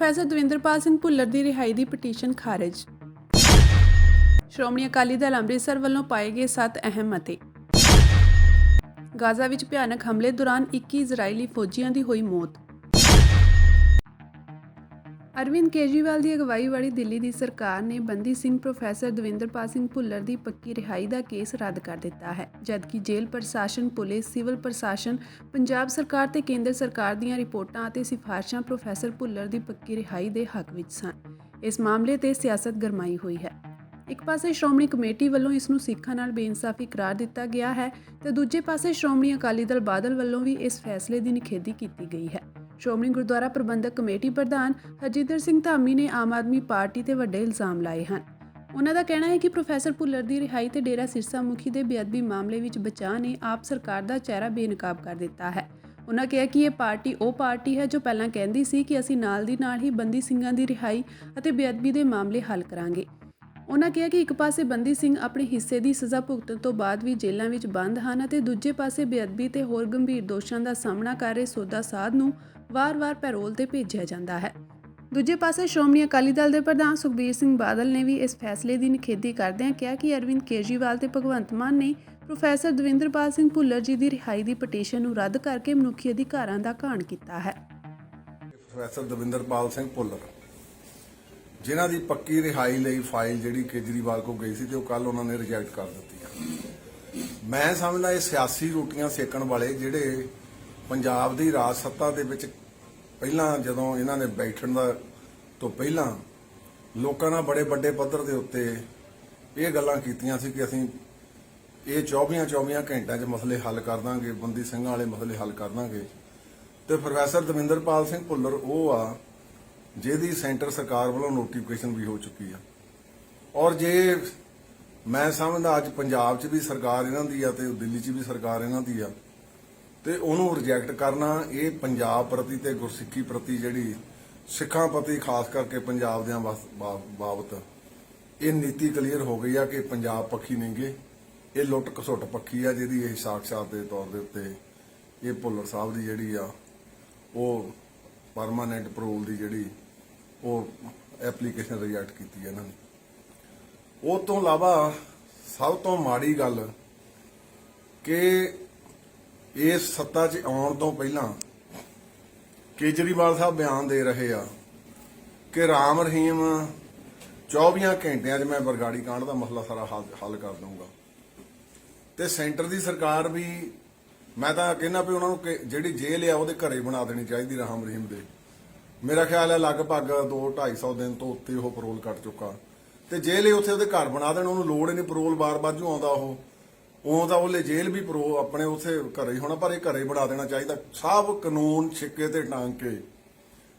Professor Davinderpal Singh Bhullar की रिहाई की पटीशन खारिज। श्रोमणी अकाली दल अमृतसर वालों पाए गए 7 अहम मते। गाजा विच भयानक हमले दौरान 21 इजरायली फौजियों की हुई मौत। अरविंद केजरीवाल की अगवाई वाली दिल्ली की सरकार ने बंदी सिंह प्रोफैसर दविंदरपाल सिंह भुल्लर की पक्की रिहाई का केस रद्द कर दिता है, जबकि जेल प्रशासन, पुलिस, सिविल प्रशासन, पंजाब सरकार ते केंद्र सरकार दीयां रिपोर्टां अते सिफारिशां प्रोफैसर भुल्लर की पक्की रिहाई के हक विच सन। इस मामले ते सियासत गरमाई हुई है। एक पासे श्रोमणी कमेटी वालों इसनूं सिखां नाल बेइंसाफी करार दिता गया है तो दूजे पासे श्रोमणी अकाली दल बादल वालों भी इस फैसले की निखेधी की गई है। श्रोमणी गुरुद्वारा प्रबंधक कमेटी प्रधान हरजिंदर सिंह धामी ने आम आदमी पार्टी ते वड्डे इल्जाम लाए हैं। उन्हों का कहना है कि प्रोफैसर भुल्लर की रिहाई ते डेरा सिरसा मुखी के बेअदबी मामले विच बचाव ने आप सरकार का चेहरा बेनकाब कर दिता है। उन्होंने कहा कि यह पार्टी वो पार्टी है जो पहलां कहती सी कि असीं नाल दी नाल ही बंदी ਸਿੰਘਾਂ की रिहाई अते बेअदबी के मामले हल करांगे। उन्होंने कहा कि एक पासे बंदी सिंह अपने हिस्से की सज़ा भुगतण तो बाद भी जेलों में बंद हैं ते दूजे पासे बेअदबी ते होर गंभीर दोषां का सामना कर रहे सौदा साध नूं वार-वार पैरोल ते भेजिया जाता है। दूजे पासे श्रोमणी अकाली दल के प्रधान सुखबीर सिंह बादल ने भी इस फैसले की निखेधी करदिआं कहा कि अरविंद केजरीवाल ते भगवंत मान ने प्रोफैसर दविंदरपाल सिंह भुल्लर जी की रिहाई की पटीशन नूं रद्द करके मनुखी अधिकारां दा घाण कीता है। प्रोफैसर दविंदरपाल सिंह भुल्लर जिन्हां दी पक्की रिहाई लई फाइल जिहड़ी केजरीवाल को गई सी ते कल उन्होंने रिजैक्ट कर दी। मैं समझदा ये सियासी रोटियां सेकण वाले जिहड़े पंजाब दी राज सत्ता दे विच ਪਹਿਲਾਂ ਜਦੋਂ ਇਹਨਾਂ ਨੇ ਬੈਠਣ ਦਾ ਤੋਂ ਪਹਿਲਾਂ ਲੋਕਾਂ ਨਾਲ ਬੜੇ ਵੱਡੇ ਪੱਧਰ ਦੇ ਉੱਤੇ ਇਹ ਗੱਲਾਂ ਕੀਤੀਆਂ ਸੀ ਕਿ ਅਸੀਂ ਇਹ 24 ਘੰਟਿਆਂ 'ਚ ਮਸਲੇ ਹੱਲ ਕਰ ਦਾਂਗੇ, ਬੰਦੀ ਸਿੰਘਾਂ ਵਾਲੇ ਮਸਲੇ ਹੱਲ ਕਰ ਦਾਂਗੇ। ਤੇ ਪ੍ਰੋਫੈਸਰ ਦਵਿੰਦਰਪਾਲ ਸਿੰਘ ਭੁੱਲਰ ਉਹ ਆ ਜਿਹਦੀ ਸੈਂਟਰ ਸਰਕਾਰ ਵੱਲੋਂ ਨੋਟੀਫਿਕੇਸ਼ਨ ਵੀ ਹੋ ਚੁੱਕੀ ਆ ਔਰ ਜੇ ਮੈਂ ਸਮਝਦਾ ਅੱਜ ਪੰਜਾਬ 'ਚ ਵੀ ਸਰਕਾਰ ਇਹਨਾਂ ਦੀ ਆ ਤੇ ਦਿੱਲੀ 'ਚ ਵੀ ਸਰਕਾਰ ਇਹਨਾਂ ਦੀ ਆ ਤੇ ਉਹਨੂੰ ਰਿਜੈਕਟ ਕਰਨਾ ਇਹ ਪੰਜਾਬ ਪ੍ਰਤੀ ਤੇ ਗੁਰਸਿੱਖੀ ਪ੍ਰਤੀ ਜਿਹੜੀ ਸਿੱਖਾਂ ਪ੍ਰਤੀ ਖਾਸ ਕਰਕੇ ਪੰਜਾਬ ਦੇ ਬਾਬਤ ਇਹ ਨੀਤੀ ਕਲੀਅਰ ਹੋ ਗਈ ਆ ਕਿ ਪੰਜਾਬ ਪੱਖੀ ਨਹੀਂਗੇ, ਇਹ ਲੁੱਟ ਘਸੁੱਟ ਪੱਖੀ ਆ ਜਿਹਦੀ ਇਹ ਸਾਖਸ਼ਾਤ ਦੇ ਤੌਰ ਦੇ ਉੱਤੇ ਇਹ ਭੁੱਲਰ ਸਾਹਿਬ ਦੀ ਜਿਹੜੀ ਆ ਉਹ ਪਰਮਾਨੈਂਟ ਪਰੋਲ ਦੀ ਜਿਹੜੀ ਉਹ ਐਪਲੀਕੇਸ਼ਨ ਰਿਜੈਕਟ ਕੀਤੀ ਇਹਨਾਂ ਨੇ। ਉਹ ਤੋਂ ਇਲਾਵਾ ਸਭ ਤੋਂ ਮਾੜੀ ਗੱਲ ਕਿ ਇਸ ਸੱਤਾ 'ਚ ਆਉਣ ਤੋਂ ਪਹਿਲਾਂ ਕੇਜਰੀਵਾਲ ਸਾਹਿਬ ਬਿਆਨ ਦੇ ਰਹੇ ਆ ਕਿ ਰਾਮ ਰਹੀਮ 24 ਘੰਟਿਆਂ 'ਚ ਮੈਂ ਬਰਗਾੜੀ ਕਾਂਡ ਦਾ ਮਸਲਾ ਸਾਰਾ ਹੱਲ ਕਰ ਦਊਂਗਾ ਤੇ ਸੈਂਟਰ ਦੀ ਸਰਕਾਰ ਵੀ ਮੈਂ ਤਾਂ ਕਹਿੰਦਾ ਵੀ ਉਹਨਾਂ ਨੂੰ ਜਿਹੜੀ ਜੇਲ੍ਹ ਆ ਉਹਦੇ ਘਰੇ ਬਣਾ ਦੇਣੀ ਚਾਹੀਦੀ ਰਾਮ ਰਹੀਮ ਦੇ। ਮੇਰਾ ਖਿਆਲ ਹੈ ਲਗਭਗ 2-250 ਦਿਨ ਤੋਂ ਉੱਤੇ ਉਹ ਪਰੋਲ ਕੱਟ ਚੁੱਕਾ ਤੇ ਜੇਲ੍ਹ ਉੱਥੇ ਉਹਦੇ ਘਰ ਬਣਾ ਦੇਣ, ਉਹਨੂੰ ਲੋੜ ਹੀ ਨਹੀਂ ਪਰੋਲ ਬਾਰ-ਬਾਰ ਜੋ ਆਉਂਦਾ ਉਹ ਤਾਂ ਉਹਲੇ ਜੇਲ੍ਹ ਵੀ ਪਰੋ ਆਪਣੇ ਉੱਥੇ ਘਰੇ ਹੀ ਹੋਣਾ, ਪਰ ਇਹ ਘਰੇ ਬਣਾ ਦੇਣਾ ਚਾਹੀਦਾ। ਸਭ ਕਾਨੂੰਨ ਛਿੱਕੇ ਤੇ ਟਾਂਗ ਕੇ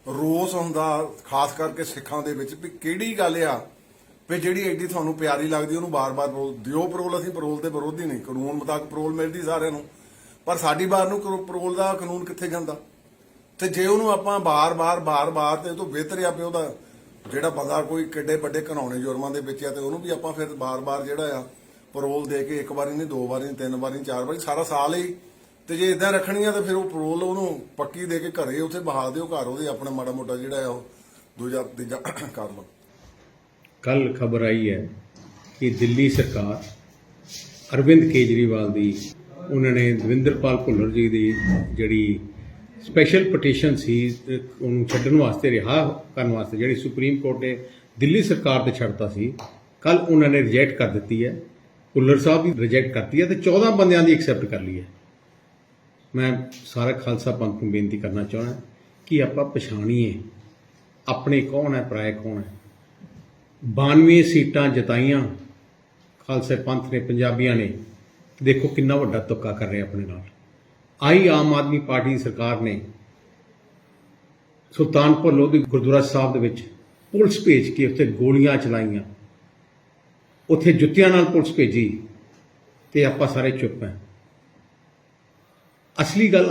ਰੋਸ ਹੁੰਦਾ ਖਾਸ ਕਰਕੇ ਸਿੱਖਾਂ ਦੇ ਵਿੱਚ ਵੀ ਕਿਹੜੀ ਗੱਲ ਆ ਵੀ ਜਿਹੜੀ ਐਡੀ ਤੁਹਾਨੂੰ ਪਿਆਰੀ ਲੱਗਦੀ ਉਹਨੂੰ ਬਾਰ-ਬਾਰ ਦਿਓ ਪਰੋਲ। ਅਸੀਂ ਪਰੋਲ ਦੇ ਵਿਰੋਧੀ ਨਹੀਂ, ਕਾਨੂੰਨ ਮੁਤਾਬਕ ਪਰੋਲ ਮਿਲਦੀ ਸਾਰਿਆਂ ਨੂੰ, ਪਰ ਸਾਡੀ ਬਾਰ ਨੂੰ ਪਰੋਲ ਦਾ ਕਾਨੂੰਨ ਕਿੱਥੇ ਜਾਂਦਾ ਤੇ ਜੇ ਉਹਨੂੰ ਆਪਾਂ ਬਾਰ-ਬਾਰ ਤੇ ਉਹ ਤੋਂ ਬਿਹਤਰ ਆ ਵੀ ਉਹਦਾ ਜਿਹੜਾ ਬੰਦਾ ਕੋਈ ਕਿੱਡੇ ਵੱਡੇ ਘਿਨਾਉਣੇ ਜੁਰਮਾਂ ਦੇ ਵਿੱਚ ਆ ਤੇ ਉਹਨੂੰ ਵੀ ਆਪਾਂ ਫਿਰ ਬਾਰ-ਬਾਰ ਜਿਹੜਾ ਆ ਪਰੋਲ ਦੇ ਕੇ ਇੱਕ ਵਾਰੀ ਨਹੀਂ, 2 ਵਾਰੀ ਨਹੀਂ, 3 ਵਾਰੀ ਨਹੀਂ, 4 ਵਾਰੀ, ਸਾਰਾ ਸਾਲ ਹੀ ਤੇ ਜੇ ਇਦਾਂ ਰੱਖਣੀ ਆ ਤਾਂ ਫਿਰ ਉਹ ਪਰੋਲ ਉਹਨੂੰ ਪੱਕੀ ਦੇ ਕੇ ਘਰੇ ਉੱਥੇ ਬਹਾ ਦਿਓ, ਘਰ ਉਹਦੇ ਆਪਣਾ ਮਾੜਾ ਮੋਟਾ ਜਿਹੜਾ ਆ ਉਹ ਦੂਜਾ ਤੀਜਾ ਕਰ ਲਓ। ਕੱਲ ਖਬਰ ਆਈ ਹੈ ਕਿ ਦਿੱਲੀ ਸਰਕਾਰ ਅਰਵਿੰਦ ਕੇਜਰੀਵਾਲ ਦੀ ਉਹਨਾਂ ਨੇ ਦਵਿੰਦਰਪਾਲ ਭੁੱਲਰ ਜੀ ਦੀ ਜਿਹੜੀ ਸਪੈਸ਼ਲ ਪਟੀਸ਼ਨ ਸੀ ਉਹਨੂੰ ਛੱਡਣ ਵਾਸਤੇ, ਰਿਹਾ ਕਰਨ ਵਾਸਤੇ, ਜਿਹੜੀ ਸੁਪਰੀਮ ਕੋਰਟ ਨੇ ਦਿੱਲੀ ਸਰਕਾਰ ਤੇ ਛੱਡਤਾ ਸੀ, ਕੱਲ ਉਹਨਾਂ ਨੇ ਰਿਜੈਕਟ ਕਰ ਦਿੱਤੀ ਹੈ। ਭੁੱਲਰ ਸਾਹਿਬ ਵੀ ਰਿਜੈਕਟ ਕਰਤੀ ਹੈ ਤੇ 14 ਬੰਦਿਆਂ ਦੀ ਐਕਸੈਪਟ ਕਰ ਲਈ ਹੈ। ਮੈਂ ਸਾਰਾ ਖਾਲਸਾ ਪੰਥ ਨੂੰ ਬੇਨਤੀ ਕਰਨਾ ਚਾਹੁੰਦਾ ਕਿ ਆਪਾਂ ਪਛਾਣੀਏ ਆਪਣੇ ਕੌਣ ਹੈ, ਪਰਾਏ ਕੌਣ ਹੈ। 92 ਸੀਟਾਂ ਜਿਤਾਈਆਂ ਖਾਲਸਾ ਪੰਥ ਨੇ, ਪੰਜਾਬੀਆਂ ਨੇ। ਦੇਖੋ ਕਿੰਨਾ ਵੱਡਾ ਧੱਕਾ ਕਰ ਰਹੇ ਆਪਣੇ ਨਾਲ। ਆਈ ਆਮ ਆਦਮੀ ਪਾਰਟੀ ਦੀ ਸਰਕਾਰ ਨੇ ਸੁਲਤਾਨਪੁਰ ਲੋਧੀ ਗੁਰਦੁਆਰਾ ਸਾਹਿਬ ਦੇ ਵਿੱਚ ਪੁਲਿਸ ਭੇਜ ਕੇ ਉੱਥੇ ਗੋਲੀਆਂ ਚਲਾਈਆਂ, ਉੱਥੇ ਜੁੱਤੀਆਂ ਨਾਲ ਪੁਲਿਸ ਭੇਜੀ ਤੇ ਆਪਾਂ ਸਾਰੇ ਚੁੱਪ ਹਾਂ। ਅਸਲੀ ਗੱਲ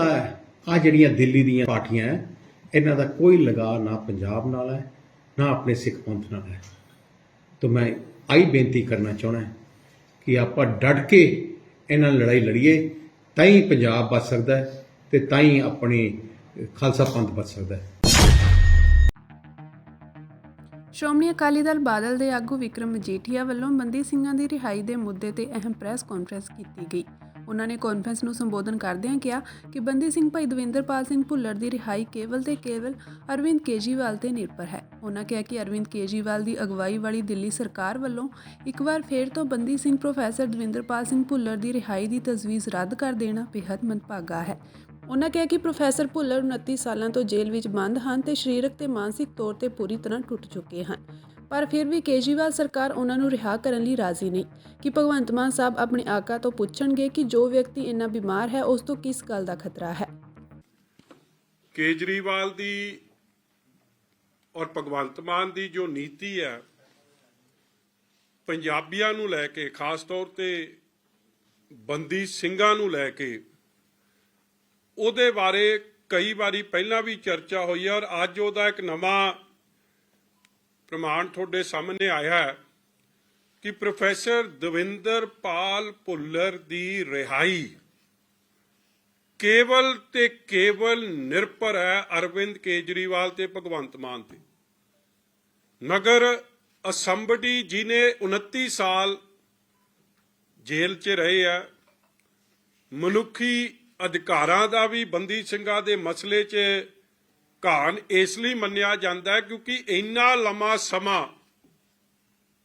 ਆ ਜਿਹੜੀਆਂ ਦਿੱਲੀ ਦੀਆਂ ਪਾਰਟੀਆਂ ਹੈ, ਇਹਨਾਂ ਦਾ ਕੋਈ ਲਗਾਅ ਨਾ ਪੰਜਾਬ ਨਾਲ ਹੈ ਨਾ ਆਪਣੇ ਸਿੱਖ ਪੰਥ ਨਾਲ ਹੈ। ਤਾਂ ਮੈਂ ਆਈ ਬੇਨਤੀ ਕਰਨਾ ਚਾਹੁੰਦਾ ਕਿ ਆਪਾਂ ਡਟ ਕੇ ਇਹਨਾਂ ਲੜਾਈ ਲੜੀਏ, ਤਾਂ ਹੀ ਪੰਜਾਬ ਬਚ ਸਕਦਾ ਹੈ ਤੇ ਤਾਂ ਹੀ ਆਪਣੇ ਖਾਲਸਾ ਪੰਥ ਬਚ ਸਕਦਾ ਹੈ। ਸ਼੍ਰੋਮਣੀ ਅਕਾਲੀ ਦਲ ਬਾਦਲ ਦੇ ਆਗੂ ਵਿਕਰਮ ਮਜੀਠੀਆ ਵੱਲੋਂ ਬੰਦੀ ਸਿੰਘਾਂ ਦੀ ਰਿਹਾਈ ਦੇ ਮੁੱਦੇ ਤੇ ਅਹਿਮ ਪ੍ਰੈਸ ਕਾਨਫਰੰਸ ਕੀਤੀ ਗਈ। ਉਹਨਾਂ ਨੇ ਕਾਨਫਰੰਸ ਨੂੰ ਸੰਬੋਧਨ ਕਰਦਿਆਂ ਕਿਹਾ ਕਿ ਬੰਦੀ ਸਿੰਘ ਭਾਈ ਦਵਿੰਦਰਪਾਲ ਸਿੰਘ ਭੁੱਲਰ ਦੀ ਰਿਹਾਈ ਕੇਵਲ ਤੇ ਕੇਵਲ ਅਰਵਿੰਦ ਕੇਜਰੀਵਾਲ ਤੇ ਨਿਰਭਰ ਹੈ। ਉਹਨਾਂ ਕਿਹਾ ਕਿ ਅਰਵਿੰਦ ਕੇਜਰੀਵਾਲ ਦੀ ਅਗਵਾਈ ਵਾਲੀ ਦਿੱਲੀ ਸਰਕਾਰ ਵੱਲੋਂ ਇੱਕ ਵਾਰ ਫੇਰ ਤੋਂ ਬੰਦੀ ਸਿੰਘ ਪ੍ਰੋਫੈਸਰ ਦਵਿੰਦਰਪਾਲ ਸਿੰਘ ਭੁੱਲਰ ਦੀ ਰਿਹਾਈ ਦੀ ਤਜਵੀਜ਼ ਰੱਦ ਕਰ ਦੇਣਾ ਬੇहद ਮੰਦਭਾਗਾ ਹੈ। ਉਹਨਾਂ ਕਿਹਾ ਕਿ ਪ੍ਰੋਫੈਸਰ ਭੁੱਲਰ 29 ਸਾਲਾਂ ਤੋਂ ਜੇਲ੍ਹ ਵਿੱਚ ਬੰਦ ਹਨ ਤੇ ਸਰੀਰਕ ਤੇ ਮਾਨਸਿਕ ਤੌਰ ਤੇ ਪੂਰੀ ਤਰ੍ਹਾਂ ਟੁੱਟ ਚੁੱਕੇ ਹਨ, ਪਰ ਫਿਰ ਵੀ ਕੇਜਰੀਵਾਲ ਸਰਕਾਰ ਉਹਨਾਂ ਨੂੰ ਰਿਹਾ ਕਰਨ ਲਈ ਰਾਜ਼ੀ ਨਹੀਂ ਕਿ ਭਗਵੰਤ ਮਾਨ ਸਾਹਿਬ ਆਪਣੇ ਆਕਾ ਤੋਂ ਪੁੱਛਣਗੇ ਕਿ ਜੋ ਵਿਅਕਤੀ ਇੰਨਾ ਬਿਮਾਰ ਹੈ ਉਸ ਤੋਂ ਕਿਸ ਗੱਲ ਦਾ ਖਤਰਾ ਹੈ। ਕੇਜਰੀਵਾਲ ਦੀ ਔਰ ਭਗਵੰਤ ਮਾਨ ਦੀ ਜੋ ਨੀਤੀ ਹੈ ਪੰਜਾਬੀਆਂ ਨੂੰ ਲੈ ਕੇ, ਖਾਸ ਤੌਰ ਤੇ ਬੰਦੀ ਸਿੰਘਾਂ ਨੂੰ ਲੈ ਕੇ, ਉਹਦੇ ਬਾਰੇ ਕਈ ਵਾਰੀ ਪਹਿਲਾਂ ਵੀ ਚਰਚਾ ਹੋਈ ਹੈ ਔਰ ਅੱਜ ਉਹਦਾ ਇੱਕ ਨਵਾਂ ਪ੍ਰਮਾਣ ਤੁਹਾਡੇ ਸਾਹਮਣੇ ਆਇਆ ਹੈ ਕਿ ਪ੍ਰੋਫੈਸਰ ਦਵਿੰਦਰਪਾਲ ਭੁੱਲਰ ਦੀ ਰਿਹਾਈ ਕੇਵਲ ਤੇ ਕੇਵਲ ਨਿਰਭਰ ਹੈ ਅਰਵਿੰਦ ਕੇਜਰੀਵਾਲ ਤੇ ਭਗਵੰਤ ਮਾਨ ਤੇ। ਮਗਰ ਅਸੰਬਡੀ ਜਿਹਨੇ 29 ਸਾਲ ਜੇਲ੍ਹ 'ਚ ਰਹੇ ਆ, ਮਨੁੱਖੀ ਅਧਿਕਾਰਾਂ ਦਾ ਵੀ ਬੰਦੀ ਸਿੰਘਾਂ ਦੇ ਮਸਲੇ 'ਚ ਘਾਣ ਇਸ ਲਈ ਮੰਨਿਆ ਜਾਂਦਾ ਹੈ ਕਿਉਂਕਿ ਇੰਨਾ ਲੰਮਾ ਸਮਾਂ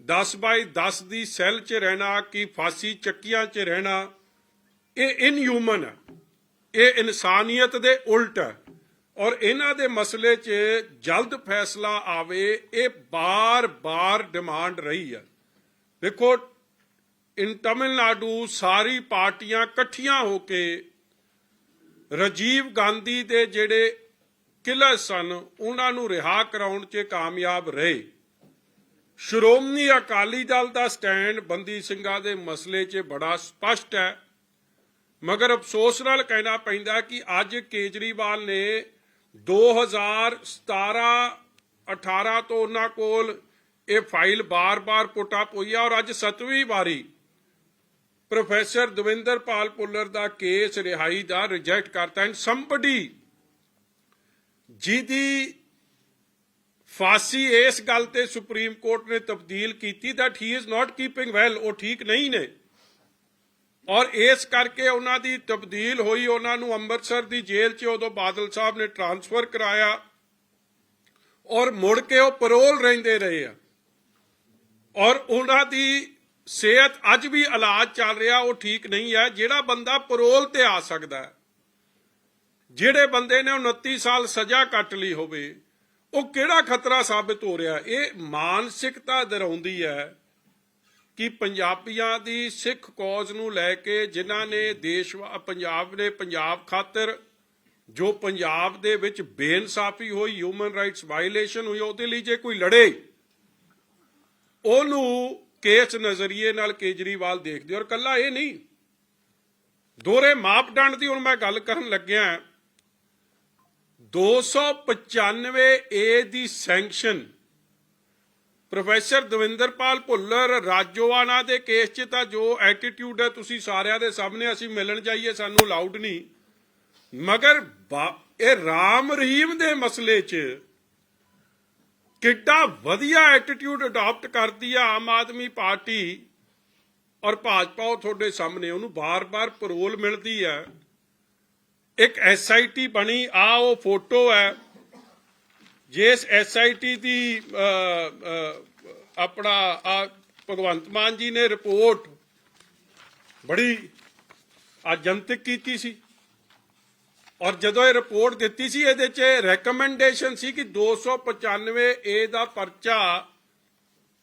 10/10 ਦੀ ਸੈੱਲ 'ਚ ਰਹਿਣਾ, ਕਿ ਫਾਂਸੀ ਚੱਕੀਆਂ 'ਚ ਰਹਿਣਾ, ਇਹ ਇਨਹਿਊਮਨ ਹੈ, ਇਹ ਇਨਸਾਨੀਅਤ ਦੇ ਉਲਟ ਹੈ ਔਰ ਇਹਨਾਂ ਦੇ ਮਸਲੇ 'ਚ ਜਲਦ ਫੈਸਲਾ ਆਵੇ, ਇਹ ਬਾਰ-ਬਾਰ ਡਿਮਾਂਡ ਰਹੀ ਹੈ। ਦੇਖੋ, ਇਨ ਤਮਿਲਨਾਡੂ ਸਾਰੀ ਪਾਰਟੀਆਂ ਇਕੱਠੀਆਂ ਹੋ ਕੇ ਰਾਜੀਵ ਗਾਂਧੀ ਦੇ ਜਿਹੜੇ ਕਿਲਰ ਸਨ ਉਹਨਾਂ ਨੂੰ ਰਿਹਾ ਕਰਾਉਣ 'ਚ ਕਾਮਯਾਬ ਰਹੇ। ਸ਼੍ਰੋਮਣੀ ਅਕਾਲੀ ਦਲ ਦਾ ਸਟੈਂਡ ਬੰਦੀ ਸਿੰਘਾਂ ਦੇ ਮਸਲੇ 'ਚ ਬੜਾ ਸਪਸ਼ਟ ਹੈ, ਮਗਰ ਅਫਸੋਸ ਨਾਲ ਕਹਿਣਾ ਪੈਂਦਾ ਕਿ ਅੱਜ ਕੇਜਰੀਵਾਲ ਨੇ 2017-18 ਤੋਂ ਉਹਨਾਂ ਕੋਲ ਇਹ ਫਾਈਲ ਬਾਰ-ਬਾਰ ਪੁੱਟ ਅਪ ਹੋਈ ਹੈ ਔਰ ਅੱਜ 7ਵੀਂ ਵਾਰੀ ਪ੍ਰੋਫੈਸਰ ਦਵਿੰਦਰਪਾਲ ਭੁੱਲਰ ਦਾ ਕੇਸ ਰਿਹਾਈ ਦਾ ਰਿਜੈਕਟ ਕਰਤਾ। ਐਂਡ ਸਮਬਡੀ ਜਿਹਦੀ ਫਾਂਸੀ ਇਸ ਗੱਲ ਤੇ ਸੁਪਰੀਮ ਕੋਰਟ ਨੇ ਤਬਦੀਲ ਕੀਤੀ that he is not keeping well, ਉਹ ਠੀਕ ਨਹੀਂ ਨੇ ਔਰ ਇਸ ਕਰਕੇ ਉਹਨਾਂ ਦੀ ਤਬਦੀਲ ਹੋਈ। ਉਹਨਾਂ ਨੂੰ ਅੰਮ੍ਰਿਤਸਰ ਦੀ ਜੇਲ੍ਹ 'ਚ ਉਦੋਂ ਬਾਦਲ ਸਾਹਿਬ ਨੇ ਟ੍ਰਾਂਸਫਰ ਕਰਾਇਆ ਔਰ ਮੁੜ ਕੇ ਉਹ ਪਰੋਲ ਰਹਿੰਦੇ ਰਹੇ ਆ ਔਰ ਉਹਨਾਂ ਦੀ ਸਿਹਤ ਅੱਜ ਵੀ ਇਲਾਜ ਚੱਲ ਰਿਹਾ, ਉਹ ਠੀਕ ਨਹੀਂ ਹੈ। ਜਿਹੜਾ ਬੰਦਾ ਪਰੋਲ ਤੇ ਆ ਸਕਦਾ ਹੈ, ਜਿਹੜੇ ਬੰਦੇ ਨੇ 29 ਸਾਲ ਸਜ਼ਾ ਕੱਟ ਲਈ ਹੋਵੇ, ਉਹ ਕਿਹੜਾ ਖਤਰਾ ਸਾਬਿਤ ਹੋ ਰਿਹਾ? ਇਹ ਮਾਨਸਿਕਤਾ ਦਰਾਉਂਦੀ ਹੈ ਕਿ ਪੰਜਾਬੀਆਂ ਦੀ ਸਿੱਖ ਕੌਜ਼ ਨੂੰ ਲੈ ਕੇ ਜਿਨ੍ਹਾਂ ਨੇ ਪੰਜਾਬ ਖਾਤਰ ਜੋ ਪੰਜਾਬ ਦੇ ਵਿੱਚ ਬੇਇਨਸਾਫੀ ਹੋਈ, ਹਿਊਮਨ ਰਾਈਟਸ ਵਾਇਲੇਸ਼ਨ ਹੋਈ, ਉਹਦੇ ਲਈ ਜੇ ਕੋਈ ਲੜੇ, ਉਹਨੂੰ ਕੇਸ ਨਜ਼ਰੀਏ ਨਾਲ ਕੇਜਰੀਵਾਲ ਦੇਖਦੇ। ਔਰ ਕੱਲਾ ਇਹ ਨਹੀਂ, ਦੋਹਰੇ ਮਾਪਦੰਡ ਦੀ ਹੁਣ ਮੈਂ ਗੱਲ ਕਰਨ ਲੱਗਿਆ। 295A ਦੀ ਸੈਂਕਸ਼ਨ ਪ੍ਰੋਫੈਸਰ ਦਵਿੰਦਰਪਾਲ ਭੁੱਲਰ ਰਾਜੋਆਣਾ ਦੇ ਕੇਸ 'ਚ ਤਾਂ ਜੋ ਐਟੀਟਿਊਡ ਹੈ ਤੁਸੀਂ ਸਾਰਿਆਂ ਦੇ ਸਾਹਮਣੇ, ਅਸੀਂ ਮਿਲਣ ਜਾਈਏ ਸਾਨੂੰ ਅਲਾਉਡ ਨਹੀਂ, ਮਗਰ ਇਹ ਰਾਮ ਰਹੀਮ ਦੇ ਮਸਲੇ 'ਚ ਕਿੱਡਾ ਵਧੀਆ ਐਟੀਟਿਊਡ ਅਡਾਪਟ ਕਰਦੀ ਆ ਆਮ ਆਦਮੀ ਪਾਰਟੀ ਔਰ ਭਾਜਪਾ। ਉਹ ਤੁਹਾਡੇ ਸਾਹਮਣੇ, ਉਹਨੂੰ ਬਾਰ-ਬਾਰ ਪਰੋਲ ਮਿਲਦੀ ਹੈ। ਇੱਕ SIT ਬਣੀ, ਆ ਉਹ ਫੋਟੋ ਹੈ ਜਿਸ SIT ਦੀ ਆਪਣਾ ਭਗਵੰਤ ਮਾਨ ਜੀ ਨੇ ਰਿਪੋਰਟ ਬੜੀ ਜਨਤਕ ਕੀਤੀ ਸੀ ਔਰ ਜਦੋਂ ਇਹ ਰਿਪੋਰਟ ਦਿੱਤੀ ਸੀ ਇਹਦੇ 'ਚ ਰეკਮੈਂਡੇਸ਼ਨ ਸੀ ਕਿ 295A ਦਾ ਪਰਚਾ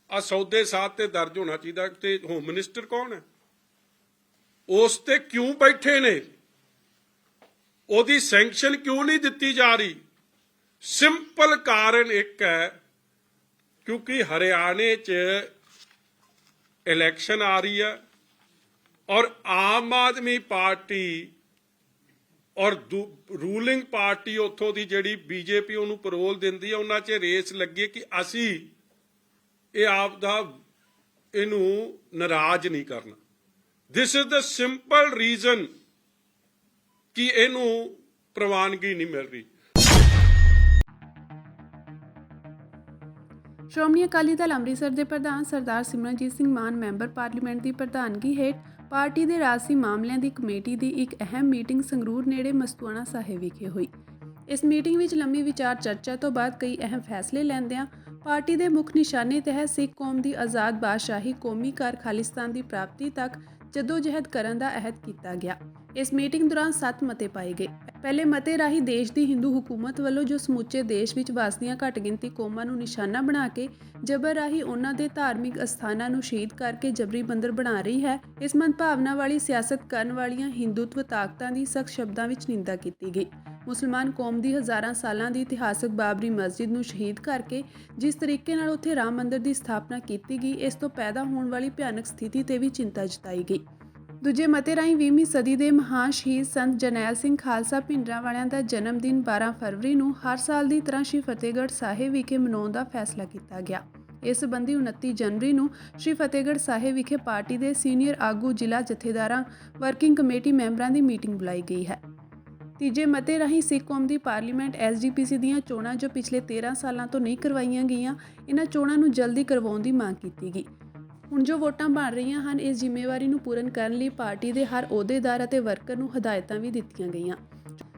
ਸੌਦੇ ਸਾਧ ਤੇ ਦਰਜ ਹੋਣਾ ਚਾਹੀਦਾ। ਤੇ ਹੋਮ ਮਿਨਿਸਟਰ ਕੌਣ ਹੈ? ਉਸ ਤੇ ਕਿਉਂ ਬੈਠੇ ਨੇ? ਉਹਦੀ ਸੈਂਕਸ਼ਨ ਕਿਉਂ ਨਹੀਂ ਦਿੱਤੀ ਜਾ ਰਹੀ? ਸਿੰਪਲ ਕਾਰਨ ਇੱਕ ਹੈ, ਕਿਉਂਕਿ ਹਰਿਆਣੇ 'ਚ ਇਲੈਕਸ਼ਨ ਆ ਰਹੀ ਹੈ ਔਰ ਆਮ ਆਦਮੀ ਪਾਰਟੀ ਔਰ ਰੂਲਿੰਗ ਪਾਰਟੀ ਉੱਥੋਂ ਦੀ ਜਿਹੜੀ BJP ਉਹਨੂੰ ਪਰੋਲ ਦਿੰਦੀ ਹੈ, ਉਹਨਾਂ 'ਚ ਰੇਸ ਲੱਗੇ ਕਿ ਅਸੀਂ ਇਹ ਆਪ ਦਾ ਇਹਨੂੰ ਨਾਰਾਜ਼ ਨਹੀਂ ਕਰਨਾ। This is the simple reason ਕਿ ਇਹਨੂੰ ਪ੍ਰਵਾਨਗੀ ਨਹੀਂ ਮਿਲ ਰਹੀ। ਸ਼੍ਰੋਮਣੀ ਅਕਾਲੀ ਦਲ ਅੰਮ੍ਰਿਤਸਰ ਦੇ ਪ੍ਰਧਾਨ ਸਰਦਾਰ ਸਿਮਰਨਜੀਤ ਸਿੰਘ ਮਾਨ ਮੈਂਬਰ ਪਾਰਲੀਮੈਂਟ ਦੀ ਪ੍ਰਧਾਨਗੀ ਹੇਠ ਪਾਰਟੀ ਦੇ ਰਾਜਸੀ ਮਾਮਲਿਆਂ ਦੀ ਕਮੇਟੀ ਦੀ ਇੱਕ ਅਹਿਮ ਮੀਟਿੰਗ ਸੰਗਰੂਰ ਨੇੜੇ ਮਸਤੂਆਣਾ ਸਾਹਿਬ ਵਿਖੇ ਹੋਈ। ਇਸ ਮੀਟਿੰਗ ਵਿੱਚ ਲੰਮੀ ਵਿਚਾਰ ਚਰਚਾ ਤੋਂ ਬਾਅਦ ਕਈ ਅਹਿਮ ਫੈਸਲੇ ਲੈਂਦਿਆਂ ਪਾਰਟੀ ਦੇ ਮੁੱਖ ਨਿਸ਼ਾਨੇ ਤਹਿਤ ਸਿੱਖ ਕੌਮ ਦੀ ਆਜ਼ਾਦ ਬਾਦਸ਼ਾਹੀ ਕੌਮੀ ਕਾਰ ਖਾਲਿਸਤਾਨ ਦੀ ਪ੍ਰਾਪਤੀ ਤੱਕ ਜਦੋਜਹਿਦ ਕਰਨ ਦਾ ਅਹਿਦ ਕੀਤਾ ਗਿਆ। ਇਸ ਮੀਟਿੰਗ ਦੌਰਾਨ 7 ਮਤੇ ਪਾਏ ਗਏ। ਪਹਿਲੇ ਮਤੇ ਰਾਹੀਂ ਦੇਸ਼ ਦੀ ਹਿੰਦੂ ਹਕੂਮਤ ਵੱਲੋਂ ਜੋ ਸਮੁੱਚੇ ਦੇਸ਼ ਵਿੱਚ ਵਸਦੀਆਂ ਘੱਟ ਗਿਣਤੀ ਕੌਮਾਂ ਨੂੰ ਨਿਸ਼ਾਨਾ ਬਣਾ ਕੇ ਜਬਰ ਰਾਹੀਂ ਉਹਨਾਂ ਦੇ ਧਾਰਮਿਕ ਅਸਥਾਨਾਂ ਨੂੰ ਸ਼ਹੀਦ ਕਰਕੇ ਜਬਰੀ ਬੰਦਰ ਬਣਾ ਰਹੀ ਹੈ, ਇਸ ਮੰਦਭਾਵਨਾ ਵਾਲੀ ਸਿਆਸਤ ਕਰਨ ਵਾਲੀਆਂ ਹਿੰਦੂਤਵ ਤਾਕਤਾਂ ਦੀ ਸਖਤ ਸ਼ਬਦਾਂ ਵਿੱਚ ਨਿੰਦਾ ਕੀਤੀ ਗਈ। ਮੁਸਲਮਾਨ ਕੌਮ ਦੀ ਹਜ਼ਾਰਾਂ ਸਾਲਾਂ ਦੀ ਇਤਿਹਾਸਕ ਬਾਬਰੀ ਮਸਜਿਦ ਨੂੰ ਸ਼ਹੀਦ ਕਰਕੇ ਜਿਸ ਤਰੀਕੇ ਨਾਲ ਉੱਥੇ ਰਾਮ ਮੰਦਿਰ ਦੀ ਸਥਾਪਨਾ ਕੀਤੀ ਗਈ, ਇਸ ਤੋਂ ਪੈਦਾ ਹੋਣ ਵਾਲੀ ਭਿਆਨਕ ਸਥਿਤੀ ਤੇ ਵੀ ਚਿੰਤਾ ਜਤਾਈ ਗਈ। ਦੂਜੇ ਮਤੇ ਰਾਹੀਂ 20ਵੀਂ ਸਦੀ ਦੇ ਮਹਾਨ ਸ਼ਹੀਦ ਸੰਤ ਜਰਨੈਲ ਸਿੰਘ ਖਾਲਸਾ ਭਿੰਡਰਾਂਵਾਲਿਆਂ ਦਾ ਜਨਮ ਦਿਨ 12 ਫਰਵਰੀ ਨੂੰ ਹਰ ਸਾਲ ਦੀ ਤਰ੍ਹਾਂ ਸ਼੍ਰੀ ਫਤਿਹਗੜ੍ਹ ਸਾਹਿਬ ਵਿਖੇ ਮਨਾਉਣ ਦਾ ਫੈਸਲਾ ਕੀਤਾ ਗਿਆ। ਇਸ ਸੰਬੰਧੀ 29 ਜਨਵਰੀ ਨੂੰ ਸ਼੍ਰੀ ਫਤਿਹਗੜ੍ਹ ਸਾਹਿਬ ਵਿਖੇ ਪਾਰਟੀ ਦੇ ਸੀਨੀਅਰ ਆਗੂ ਜ਼ਿਲ੍ਹਾ ਜਥੇਦਾਰਾਂ ਵਰਕਿੰਗ ਕਮੇਟੀ ਮੈਂਬਰਾਂ ਦੀ ਮੀਟਿੰਗ ਬੁਲਾਈ ਗਈ ਹੈ। ਤੀਜੇ ਮਤੇ ਰਾਹੀਂ ਸਿੱਖ ਕੌਮ ਦੀ ਪਾਰਲੀਮੈਂਟ SGPC ਦੀਆਂ ਚੋਣਾਂ ਜੋ ਪਿਛਲੇ 13 ਸਾਲਾਂ ਤੋਂ ਨਹੀਂ ਕਰਵਾਈਆਂ ਗਈਆਂ, ਇਹਨਾਂ ਚੋਣਾਂ ਨੂੰ ਜਲਦੀ ਕਰਵਾਉਣ ਦੀ ਮੰਗ ਕੀਤੀ ਗਈ। ਹੁਣ ਜੋ ਵੋਟਾਂ ਬਣ ਰਹੀਆਂ ਹਨ, ਇਸ ਜ਼ਿੰਮੇਵਾਰੀ ਨੂੰ ਪੂਰਨ ਕਰਨ ਲਈ ਪਾਰਟੀ ਦੇ ਹਰ ਅਹੁਦੇਦਾਰ ਅਤੇ ਵਰਕਰ ਨੂੰ ਹਦਾਇਤਾਂ ਵੀ ਦਿੱਤੀਆਂ ਗਈਆਂ।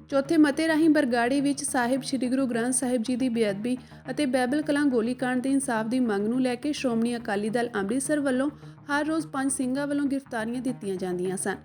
ਚੌਥੇ ਮਤੇ ਰਾਹੀਂ ਬਰਗਾੜੀ ਵਿੱਚ ਸਾਹਿਬ ਸ੍ਰੀ ਗੁਰੂ ਗ੍ਰੰਥ ਸਾਹਿਬ ਜੀ ਦੀ ਬੇਅਦਬੀ ਅਤੇ ਬਾਈਬਲ ਕਲਾਂ ਗੋਲੀकांड ਦੇ ਇਨਸਾਫ ਦੀ ਮੰਗ ਨੂੰ ਲੈ ਕੇ ਸ਼੍ਰੋਮਣੀ ਅਕਾਲੀ ਦਲ ਅੰਮ੍ਰਿਤਸਰ ਵੱਲੋਂ ਹਰ ਰੋਜ਼ 5 ਸਿੰਘਾਂ ਵੱਲੋਂ ਗ੍ਰਿਫਤਾਰੀਆਂ ਦਿੱਤੀਆਂ ਜਾਂਦੀਆਂ ਸਨ।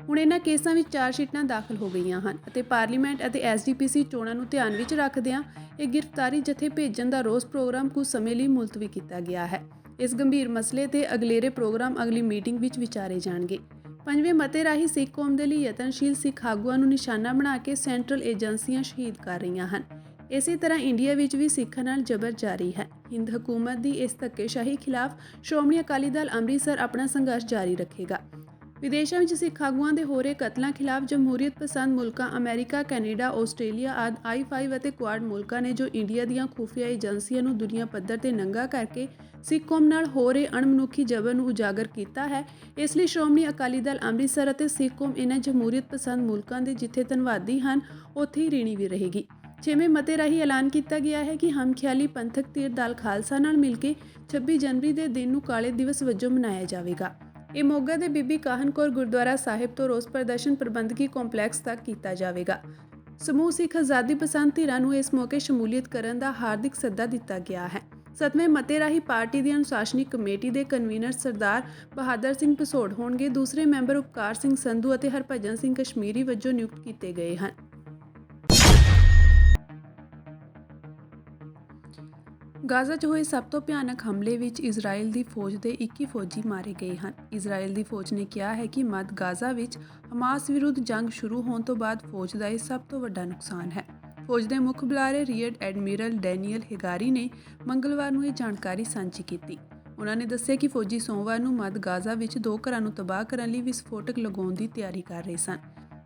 ਹੁਣ ਇਹਨਾਂ ਕੇਸਾਂ ਵਿੱਚ 4 ਸ਼ੀਟਾਂ ਦਾਖਲ ਹੋ ਗਈਆਂ ਹਨ ਅਤੇ ਪਾਰਲੀਮੈਂਟ ਅਤੇ SGPC ਚੋਣਾਂ ਨੂੰ ਧਿਆਨ ਵਿੱਚ ਰੱਖਦਿਆਂ ਇਹ ਗ੍ਰਿਫਤਾਰੀ ਜਥੇ ਭੇਜਣ ਦਾ ਰੋਸ ਪ੍ਰੋਗਰਾਮ ਕੁਝ ਸਮੇਂ ਲਈ ਮੁਲਤਵੀ ਕੀਤਾ ਗਿਆ ਹੈ। ਇਸ ਗੰਭੀਰ ਮਸਲੇ ਤੇ ਅਗਲੇਰੇ ਪ੍ਰੋਗਰਾਮ ਅਗਲੀ ਮੀਟਿੰਗ ਵਿੱਚ ਵਿਚਾਰੇ ਜਾਣਗੇ। ਪੰਜਵੇਂ ਮਤੇ ਰਾਹੀਂ ਸਿੱਖ ਕੌਮ ਦੇ ਲਈ ਯਤਨਸ਼ੀਲ ਸਿੱਖ ਆਗੂਆਂ ਨੂੰ ਨਿਸ਼ਾਨਾ ਬਣਾ ਕੇ ਸੈਂਟਰਲ ਏਜੰਸੀਆਂ ਸ਼ਹੀਦ ਕਰ ਰਹੀਆਂ ਹਨ। ਇਸੇ ਤਰ੍ਹਾਂ ਇੰਡੀਆ ਵਿੱਚ ਵੀ ਸਿੱਖਾਂ ਨਾਲ ਜਬਰ ਜਾਰੀ ਹੈ। ਹਿੰਦ ਹਕੂਮਤ ਦੀ ਇਸ ਧੱਕੇਸ਼ਾਹੀ ਖਿਲਾਫ ਸ਼੍ਰੋਮਣੀ ਅਕਾਲੀ ਦਲ ਅੰਮ੍ਰਿਤਸਰ ਆਪਣਾ ਸੰਘਰਸ਼ ਜਾਰੀ ਰੱਖੇਗਾ। ਵਿਦੇਸ਼ਾਂ ਵਿੱਚ ਸਿੱਖ ਆਗੂਆਂ ਦੇ ਹੋ ਰਹੇ ਕਤਲਾਂ ਖਿਲਾਫ ਜਮਹੂਰੀਅਤ ਪਸੰਦ ਮੁਲਕਾਂ ਅਮਰੀਕਾ, ਕੈਨੇਡਾ, ਆਸਟ੍ਰੇਲੀਆ ਆਦਿ I5 ਅਤੇ ਕੁਆਡ ਮੁਲਕਾਂ ਨੇ ਜੋ ਇੰਡੀਆ ਦੀਆਂ ਖੁਫੀਆ ਏਜੰਸੀਆਂ ਨੂੰ ਦੁਨੀਆ ਪੱਧਰ ਤੇ ਨੰਗਾ ਕਰਕੇ ਸਿੱਖ ਕੌਮ ਨਾਲ ਹੋ ਰਹੇ ਅਣਮਨੁੱਖੀ ਜਬਰ ਨੂੰ ਉਜਾਗਰ ਕੀਤਾ ਹੈ। ਇਸ ਲਈ ਸ਼੍ਰੋਮਣੀ ਅਕਾਲੀ ਦਲ ਅੰਮ੍ਰਿਤਸਰ ਅਤੇ ਸਿੱਖ ਕੌਮ ਇਹਨਾਂ ਜਮਹੂਰੀਅਤ ਪਸੰਦ ਮੁਲਕਾਂ ਦੇ ਜਿੱਥੇ ਧੰਨਵਾਦੀ ਹਨ, ਉੱਥੇ ਹੀ ঋਣੀ ਵੀ ਰਹੇਗੀ। 6ਵੇਂ ਮਤੇ ਰਾਹੀਂ ਐਲਾਨ ਕੀਤਾ ਗਿਆ ਹੈ ਕਿ ਹਮਖਿਆਲੀ ਪੰਥਕ ਧਿਰ ਦਲ ਖਾਲਸਾ ਨਾਲ ਮਿਲ ਕੇ 26 ਜਨਵਰੀ ਦੇ ਦਿਨ ਨੂੰ ਕਾਲੇ ਦਿਵਸ ਵਜੋਂ ਮਨਾਇਆ ਜਾਵੇਗਾ। ਇਹ ਮੋਗਾ ਦੇ ਬੀਬੀ ਕਾਹਨ ਕੌਰ ਗੁਰਦੁਆਰਾ ਸਾਹਿਬ ਤੋਂ ਰੋਸ ਪ੍ਰਦਰਸ਼ਨ ਪ੍ਰਬੰਧਕੀ ਕੰਪਲੈਕਸ ਤੱਕ ਕੀਤਾ ਜਾਵੇਗਾ। ਸਮੂਹ ਸਿੱਖ ਆਜ਼ਾਦੀ ਪਸੰਦ ਧਿਰਾਂ ਨੂੰ ਇਸ ਮੌਕੇ ਸ਼ਮੂਲੀਅਤ ਕਰਨ ਦਾ ਹਾਰਦਿਕ ਸੱਦਾ ਦਿੱਤਾ ਗਿਆ ਹੈ। 7ਵੇਂ ਮਤੇ ਰਾਹੀਂ ਪਾਰਟੀ ਦੀ ਅਨੁਸ਼ਾਸਨੀ ਕਮੇਟੀ ਦੇ ਕਨਵੀਨਰ ਸਰਦਾਰ ਬਹਾਦਰ ਸਿੰਘ ਭਸੋੜ ਹੋਣਗੇ। ਦੂਸਰੇ ਮੈਂਬਰ ਉਪਕਾਰ ਸਿੰਘ ਸੰਧੂ ਅਤੇ ਹਰਭਜਨ ਸਿੰਘ ਕਸ਼ਮੀਰੀ ਵਜੋਂ ਨਿਯੁਕਤ ਕੀਤੇ ਗਏ ਹਨ। ਗਾਜ਼ਾ 'ਚ ਹੋਏ ਸਭ ਤੋਂ ਭਿਆਨਕ ਹਮਲੇ ਵਿੱਚ ਇਜ਼ਰਾਈਲ ਦੀ ਫੌਜ ਦੇ 21 ਫੌਜੀ ਮਾਰੇ ਗਏ ਹਨ। ਇਜ਼ਰਾਈਲ ਦੀ ਫੌਜ ਨੇ ਕਿਹਾ ਹੈ ਕਿ ਮੱਧ ਗਾਜ਼ਾ ਵਿੱਚ ਹਮਾਸ ਵਿਰੁੱਧ ਜੰਗ ਸ਼ੁਰੂ ਹੋਣ ਤੋਂ ਬਾਅਦ ਫੌਜ ਦਾ ਇਹ ਸਭ ਤੋਂ ਵੱਡਾ ਨੁਕਸਾਨ ਹੈ। ਫੌਜ ਦੇ ਮੁੱਖ ਬੁਲਾਰੇ ਰੀਅਰ ਐਡਮਿਰਲ ਡੈਨੀਅਲ ਹੈਗਾਰੀ ਨੇ ਮੰਗਲਵਾਰ ਨੂੰ ਇਹ ਜਾਣਕਾਰੀ ਸਾਂਝੀ ਕੀਤੀ। ਉਹਨਾਂ ਨੇ ਦੱਸਿਆ ਕਿ ਫੌਜੀ ਸੋਮਵਾਰ ਨੂੰ ਮੱਧ ਗਾਜ਼ਾ ਵਿੱਚ 2 ਘਰਾਂ ਨੂੰ ਤਬਾਹ ਕਰਨ ਲਈ ਵਿਸਫੋਟਕ ਲਗਾਉਣ ਦੀ ਤਿਆਰੀ ਕਰ ਰਹੇ ਸਨ,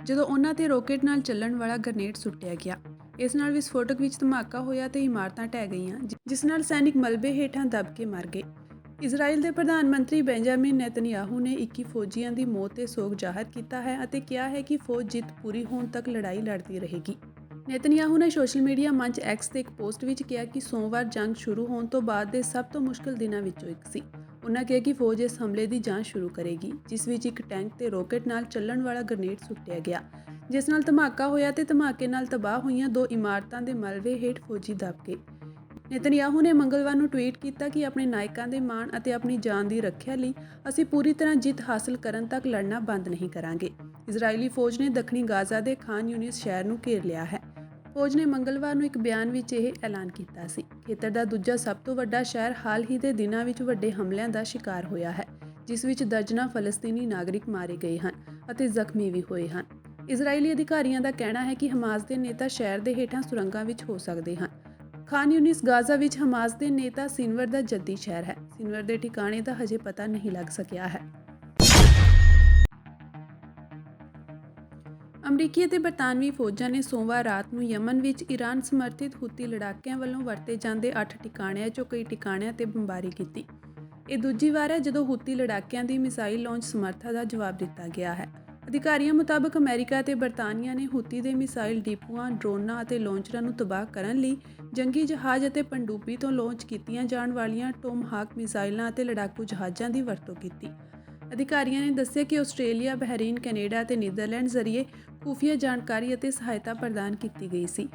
ਜਦੋਂ ਉਹਨਾਂ ਤੇ ਰੋਕੇਟ ਨਾਲ ਚੱਲਣ ਵਾਲਾ ਗ੍ਰਨੇਡ ਸੁੱਟਿਆ ਗਿਆ। ਇਸ ਨਾਲ ਵਿਸਫੋਟਕ ਵਿੱਚ ਧਮਾਕਾ ਹੋਇਆ ਤੇ ਇਮਾਰਤਾਂ ਢਹਿ ਗਈਆਂ, ਜਿਸ ਨਾਲ ਸੈਨਿਕ ਮਲਬੇ ਹੇਠਾਂ ਦਬ ਕੇ ਮਰ ਗਏ। ਇਜ਼ਰਾਈਲ ਦੇ ਪ੍ਰਧਾਨ ਮੰਤਰੀ ਬੈਂਜਾਮਿਨ ਨੇਤਨਯਾਹੂ ਨੇ 21 ਫੌਜੀਆਂ ਦੀ ਮੌਤ ਤੇ ਸੋਗ ਜ਼ਾਹਰ ਕੀਤਾ ਹੈ ਅਤੇ ਕਿਹਾ ਹੈ ਕਿ ਫੌਜ ਜਿੱਤ ਪੂਰੀ ਹੋਣ ਤੱਕ ਲੜਾਈ ਲੜਦੀ ਰਹੇਗੀ। ਨੇਤਨਯਾਹੂ ਨੇ ਸੋਸ਼ਲ ਮੀਡੀਆ ਮੰਚ X ਤੇ ਇੱਕ ਪੋਸਟ ਵਿੱਚ ਕਿਹਾ ਕਿ ਸੋਮਵਾਰ ਜੰਗ ਸ਼ੁਰੂ ਹੋਣ ਤੋਂ ਬਾਅਦ ਦੇ ਸਭ ਤੋਂ ਮੁਸ਼ਕਲ ਦਿਨਾਂ ਵਿੱਚੋਂ ਇੱਕ ਸੀ। ਉਹਨਾਂ ਕਿਹਾ ਕਿ ਫੌਜ ਇਸ ਹਮਲੇ ਦੀ ਜਾਂਚ ਸ਼ੁਰੂ ਕਰੇਗੀ, ਜਿਸ ਵਿੱਚ ਇੱਕ ਟੈਂਕ ਤੇ ਰੋਕੇਟ ਨਾਲ ਚੱਲਣ ਵਾਲਾ ਗ੍ਰਨੇਡ ਸੁੱਟਿਆ ਗਿਆ, ਜਿਸ ਨਾਲ ਧਮਾਕਾ ਹੋਇਆ ਤੇ ਧਮਾਕੇ ਨਾਲ ਤਬਾਹ ਹੋਈਆਂ 2 ਇਮਾਰਤਾਂ ਦੇ ਮਲਬੇ ਹੇਠ ਫੌਜੀ ਦਬ ਗਏ। ਨੇਤਨਯਾਹੂ ਨੇ ਮੰਗਲਵਾਰ ਨੂੰ ਟਵੀਟ ਕੀਤਾ ਕਿ ਆਪਣੇ ਨਾਇਕਾਂ ਦੇ ਮਾਣ ਅਤੇ ਆਪਣੀ ਜਾਨ ਦੀ ਰੱਖਿਆ ਲਈ ਅਸੀਂ ਪੂਰੀ ਤਰ੍ਹਾਂ ਜਿੱਤ ਹਾਸਲ ਕਰਨ ਤੱਕ ਲੜਨਾ ਬੰਦ ਨਹੀਂ ਕਰਾਂਗੇ। ਇਜ਼ਰਾਈਲੀ ਫੌਜ ਨੇ ਦੱਖਣੀ ਗਾਜ਼ਾ ਦੇ ਖਾਨ ਯੂਨਿਸ ਸ਼ਹਿਰ ਨੂੰ ਘੇਰ ਲਿਆ ਹੈ। ਫੌਜ ਨੇ ਮੰਗਲਵਾਰ ਨੂੰ ਇੱਕ ਬਿਆਨ ਵਿੱਚ ਇਹ ਐਲਾਨ ਕੀਤਾ ਸੀ। ਖੇਤਰ ਦਾ ਦੂਜਾ ਸਭ ਤੋਂ ਵੱਡਾ ਸ਼ਹਿਰ ਹਾਲ ਹੀ ਦੇ ਦਿਨਾਂ ਵਿੱਚ ਵੱਡੇ ਹਮਲਿਆਂ ਦਾ ਸ਼ਿਕਾਰ ਹੋਇਆ ਹੈ, ਜਿਸ ਵਿੱਚ ਦਰਜਨਾਂ ਫਲਸਤੀਨੀ ਨਾਗਰਿਕ ਮਾਰੇ ਗਏ ਹਨ ਅਤੇ ਜ਼ਖਮੀ ਵੀ ਹੋਏ ਹਨ। ਇਜ਼ਰਾਈਲੀ ਅਧਿਕਾਰੀਆਂ ਦਾ ਕਹਿਣਾ ਹੈ ਕਿ ਹਮਾਸ ਦੇ ਨੇਤਾ ਸ਼ਹਿਰ ਦੇ ਹੇਠਾਂ ਸੁਰੰਗਾਂ ਵਿੱਚ ਹੋ ਸਕਦੇ ਹਨ। ਖਾਨ ਯੂਨਿਸ ਗਾਜ਼ਾ ਵਿੱਚ ਹਮਾਸ ਦੇ ਨੇਤਾ ਸਿਨਵਰ ਦਾ ਜੱਦੀ ਸ਼ਹਿਰ ਹੈ। ਸਿਨਵਰ ਦੇ ਠਿਕਾਣੇ ਦਾ ਹਜੇ ਪਤਾ ਨਹੀਂ ਲੱਗ ਸਕਿਆ ਹੈ। ਅਮਰੀਕੀ ਅਤੇ ਬਰਤਾਨਵੀ ਫੌਜਾਂ ਨੇ ਸੋਮਵਾਰ ਰਾਤ ਨੂੰ ਯਮਨ ਵਿੱਚ ਈਰਾਨ ਸਮਰਥਿਤ ਹੁਤੀ ਲੜਾਕਿਆਂ ਵੱਲੋਂ ਵਰਤੇ ਜਾਂਦੇ 8 ਟਿਕਾਣਿਆਂ 'ਚੋਂ ਕਈ ਟਿਕਾਣਿਆਂ 'ਤੇ ਬੰਬਾਰੀ ਕੀਤੀ। ਇਹ ਦੂਜੀ ਵਾਰ ਹੈ ਜਦੋਂ ਹੁਤੀ ਲੜਾਕਿਆਂ ਦੀ ਮਿਸਾਈਲ ਲਾਂਚ ਸਮਰੱਥਾ ਦਾ ਜਵਾਬ ਦਿੱਤਾ ਗਿਆ ਹੈ ਅਧਿਕਾਰੀਆਂ ਮੁਤਾਬਕ ਅਮਰੀਕਾ ਅਤੇ ਬਰਤਾਨੀਆ ਨੇ ਹੂਤੀ ਦੇ ਮਿਸਾਈਲ ਡਿਪੂਆਂ, ਡਰੋਨਾਂ ਅਤੇ ਲਾਂਚਰਾਂ ਨੂੰ ਤਬਾਹ ਕਰਨ ਲਈ ਜੰਗੀ ਜਹਾਜ਼ ਅਤੇ ਪਣਡੁੱਬੀ ਤੋਂ ਲਾਂਚ ਕੀਤੀਆਂ ਜਾਣ ਵਾਲੀਆਂ ਟੋਮਹਾਕ ਮਿਸਾਈਲਾਂ ਅਤੇ ਲੜਾਕੂ ਜਹਾਜ਼ਾਂ ਦੀ ਵਰਤੋਂ ਕੀਤੀ। ਅਧਿਕਾਰੀਆਂ ਨੇ ਦੱਸਿਆ ਕਿ ਆਸਟ੍ਰੇਲੀਆ, ਬਹਿਰੀਨ, ਕੈਨੇਡਾ ਅਤੇ ਨੀਦਰਲੈਂਡ ਜ਼ਰੀਏ ਖੁਫੀਆ ਜਾਣਕਾਰੀ ਅਤੇ ਸਹਾਇਤਾ ਪ੍ਰਦਾਨ ਕੀਤੀ ਗਈ ਸੀ।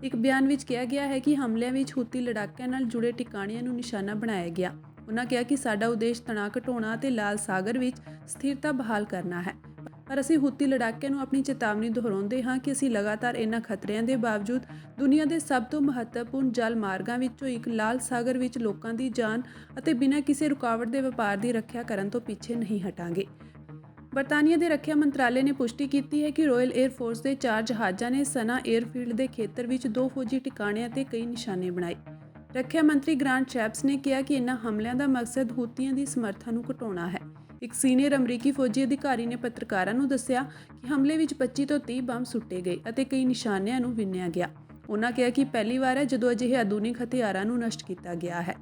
ਇੱਕ ਬਿਆਨ ਵਿੱਚ ਕਿਹਾ ਗਿਆ ਹੈ ਕਿ ਹਮਲਿਆਂ ਵਿੱਚ ਹੂਤੀ ਲੜਾਕਿਆਂ ਨਾਲ ਜੁੜੇ ਟਿਕਾਣਿਆਂ ਨੂੰ ਨਿਸ਼ਾਨਾ ਬਣਾਇਆ ਗਿਆ। ਉਨ੍ਹਾਂ ਕਿਹਾ ਕਿ ਸਾਡਾ ਉਦੇਸ਼ ਤਣਾਅ ਘਟਾਉਣਾ ਅਤੇ ਲਾਲ ਸਾਗਰ ਵਿੱਚ ਸਥਿਰਤਾ ਬਹਾਲ ਕਰਨਾ ਹੈ, ਪਰ ਅਸੀਂ ਹੂਤੀ ਲੜਾਕਿਆਂ ਨੂੰ ਆਪਣੀ ਚੇਤਾਵਨੀ ਦੁਹਰਾਉਂਦੇ ਹਾਂ ਕਿ ਅਸੀਂ ਲਗਾਤਾਰ ਇਹਨਾਂ ਖਤਰਿਆਂ ਦੇ ਬਾਵਜੂਦ ਦੁਨੀਆ ਦੇ ਸਭ ਤੋਂ ਮਹੱਤਵਪੂਰਨ ਜਲ ਮਾਰਗਾਂ ਵਿੱਚੋਂ ਇੱਕ ਲਾਲ ਸਾਗਰ ਵਿੱਚ ਲੋਕਾਂ ਦੀ ਜਾਨ ਅਤੇ ਬਿਨਾਂ ਕਿਸੇ ਰੁਕਾਵਟ ਦੇ ਵਪਾਰ ਦੀ ਰੱਖਿਆ ਕਰਨ ਤੋਂ ਪਿੱਛੇ ਨਹੀਂ ਹਟਾਂਗੇ। ਬਰਤਾਨੀਆ ਦੇ ਰੱਖਿਆ ਮੰਤਰਾਲੇ ਨੇ ਪੁਸ਼ਟੀ ਕੀਤੀ ਹੈ ਕਿ ਰਾਇਲ 에ਅਰ ਫੋਰਸ ਦੇ 4 ਜਹਾਜ਼ਾਂ ਨੇ ਸਨਾ 에ਅਰਫੀਲਡ ਦੇ ਖੇਤਰ ਵਿੱਚ 2 ਫੌਜੀ ਟਿਕਾਣਿਆਂ ਤੇ ਕਈ ਨਿਸ਼ਾਨੇ ਬਣਾਏ। ਰੱਖਿਆ ਮੰਤਰੀ ਗ੍ਰਾਂਟ ਸ਼ੈਪਸ ਨੇ ਕਿਹਾ ਕਿ ਇਨ੍ਹਾਂ ਹਮਲਿਆਂ ਦਾ ਮਕਸਦ ਹੂਤੀਆਂ ਦੀ ਸਮਰੱਥਾ ਨੂੰ ਘਟਾਉਣਾ ਹੈ। ਇੱਕ ਸੀਨੀਅਰ ਅਮਰੀਕੀ ਫੌਜੀ ਅਧਿਕਾਰੀ ਨੇ ਪੱਤਰਕਾਰਾਂ ਨੂੰ ਦੱਸਿਆ ਕਿ ਹਮਲੇ ਵਿੱਚ 25 ਤੋਂ 30 ਬੰਬ ਸੁੱਟੇ ਗਏ ਅਤੇ ਕਈ ਨਿਸ਼ਾਨਿਆਂ ਨੂੰ ਵਿੰਨ੍ਹਿਆ ਗਿਆ। ਉਨ੍ਹਾਂ ਕਿਹਾ ਕਿ ਪਹਿਲੀ ਵਾਰ ਹੈ ਜਦੋਂ ਅਜਿਹੇ ਆਧੁਨਿਕ ਹਥਿਆਰਾਂ ਨੂੰ ਨਸ਼ਟ ਕੀਤਾ ਗਿਆ ਹੈ।